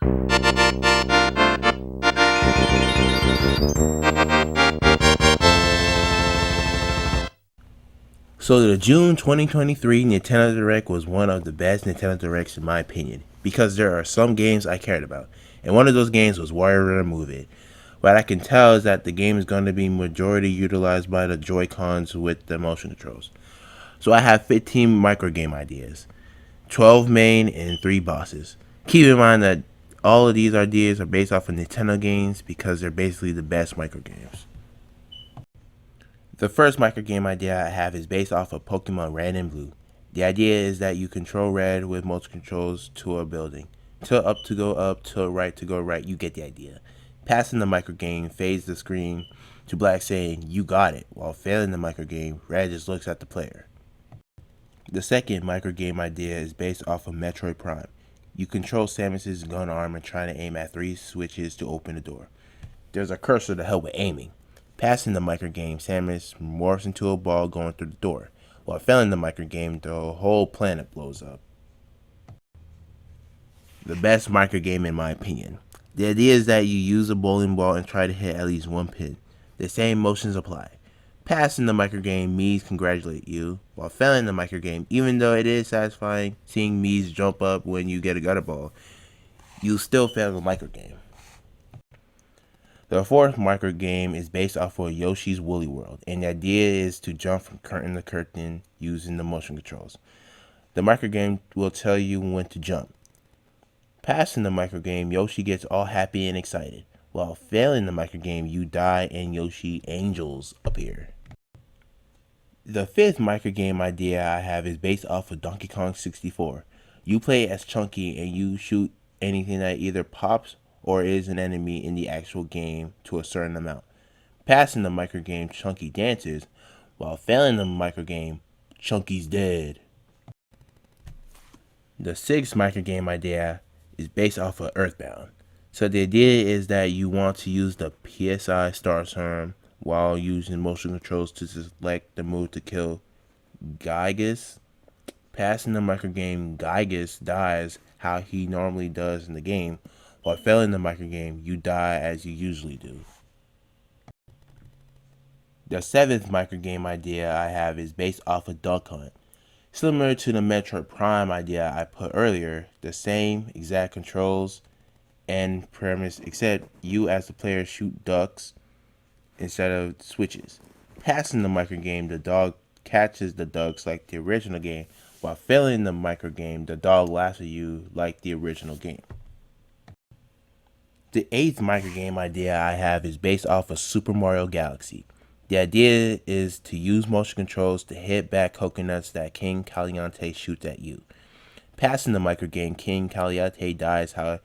So the June 2023 Nintendo Direct was one of the best Nintendo Directs in my opinion, because there are some games I cared about, and one of those games was WarioWare Move It. What I can tell is that the game is going to be majority utilized by the Joy-Cons with the motion controls. So I have 15 microgame ideas, 12 main and 3 bosses. Keep in mind that all of these ideas are based off of Nintendo games because they're basically the best microgames. The first microgame idea I have is based off of Pokemon Red and Blue. The idea is that you control Red with motion controls to a building. Tilt up to go up, tilt right to go right, you get the idea. Passing the microgame fades the screen to black saying, "You got it," while failing the microgame, Red just looks at the player. The second microgame idea is based off of Metroid Prime. You control Samus's gun arm and try to aim at 3 switches to open the door. There's a cursor to help with aiming. Passing the microgame, Samus morphs into a ball going through the door. While failing the microgame, the whole planet blows up. The best microgame in my opinion. The idea is that you use a bowling ball and try to hit at least one pin. The same motions apply. Passing the microgame, Mii's congratulate you. While failing the microgame, even though it is satisfying seeing Mii's jump up when you get a gutter ball, you still fail the microgame. The fourth microgame is based off of Yoshi's Woolly World, and the idea is to jump from curtain to curtain using the motion controls. The microgame will tell you when to jump. Passing the microgame, Yoshi gets all happy and excited. While failing the microgame, you die and Yoshi angels appear. The fifth microgame idea I have is based off of Donkey Kong 64. You play as Chunky and you shoot anything that either pops or is an enemy in the actual game to a certain amount. Passing the microgame, Chunky dances, while failing the microgame, Chunky's dead. The sixth microgame idea is based off of Earthbound. So the idea is that you want to use the PSI star serum while using motion controls to select the move to kill Gygus. Passing the microgame, Gygus dies how he normally does in the game. While failing the microgame, you die as you usually do. The seventh microgame idea I have is based off of Duck Hunt. Similar to the Metroid Prime idea I put earlier, the same exact controls and premise, except you as the player shoot ducks instead of switches. Passing the microgame, the dog catches the ducks like the original game, while failing the microgame, the dog laughs at you like the original game. The eighth microgame idea I have is based off of Super Mario Galaxy. The idea is to use motion controls to hit back coconuts that King Caliente shoots at you. Passing the microgame, King Caliente dies how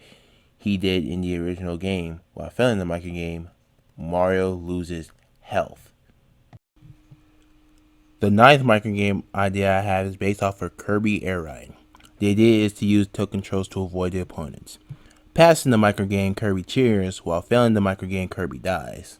he did in the original game, while failing the microgame, Mario loses health. The ninth microgame idea I have is based off of Kirby Air Ride. The idea is to use tilt controls to avoid the opponents. Passing the microgame, Kirby cheers, while failing the microgame, Kirby dies.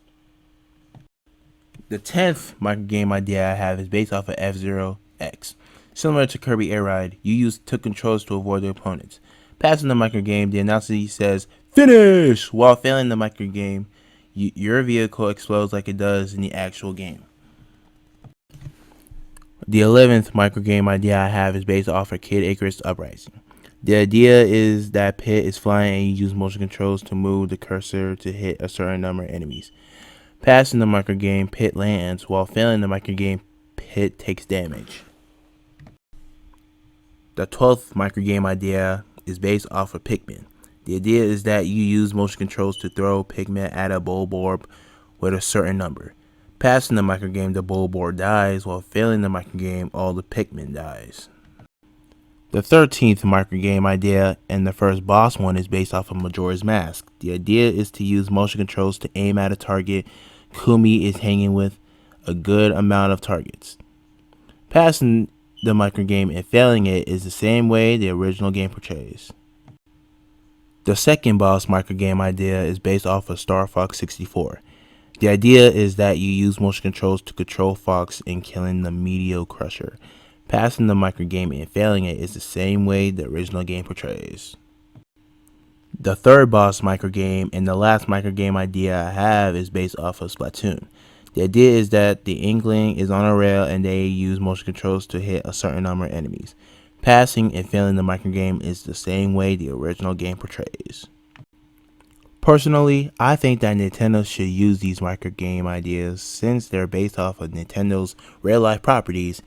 The 10th microgame idea I have is based off of F-Zero X. Similar to Kirby Air Ride, you use tilt controls to avoid the opponents. Passing the microgame, the announcer says, "Finish!" While failing the microgame, your vehicle explodes like it does in the actual game. The 11th microgame idea I have is based off of Kid Icarus Uprising. The idea is that Pit is flying and you use motion controls to move the cursor to hit a certain number of enemies. Passing the microgame, Pit lands, while failing the microgame, Pit takes damage. The 12th microgame idea is based off of Pikmin. The idea is that you use motion controls to throw Pikmin at a Bulborb with a certain number. Passing the microgame, the Bulborb dies, while failing the microgame, all the Pikmin dies. The 13th microgame idea and the first boss one is based off of Majora's Mask. The idea is to use motion controls to aim at a target Kumi is hanging with a good amount of targets. Passing the microgame and failing it is the same way the original game portrays. The second boss microgame idea is based off of Star Fox 64. The idea is that you use motion controls to control Fox in killing the Meteor Crusher. Passing the microgame and failing it is the same way the original game portrays. the third boss microgame and the last microgame idea I have is based off of Splatoon. The idea is that the Inkling is on a rail and they use motion controls to hit a certain number of enemies. Passing and failing the microgame is the same way the original game portrays. Personally, I think that Nintendo should use these microgame ideas since they're based off of Nintendo's real-life properties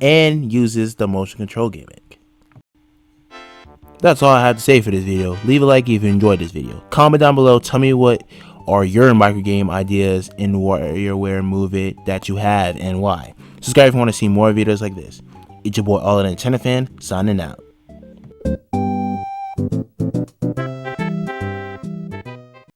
and uses the motion control gimmick. That's all I have to say for this video. Leave a like if you enjoyed this video. Comment down below, tell me what are your microgame ideas in WarioWare Move It that you have and why. Subscribe if you want to see more videos like this. It's your boy All the Nintendo Fan, signing out.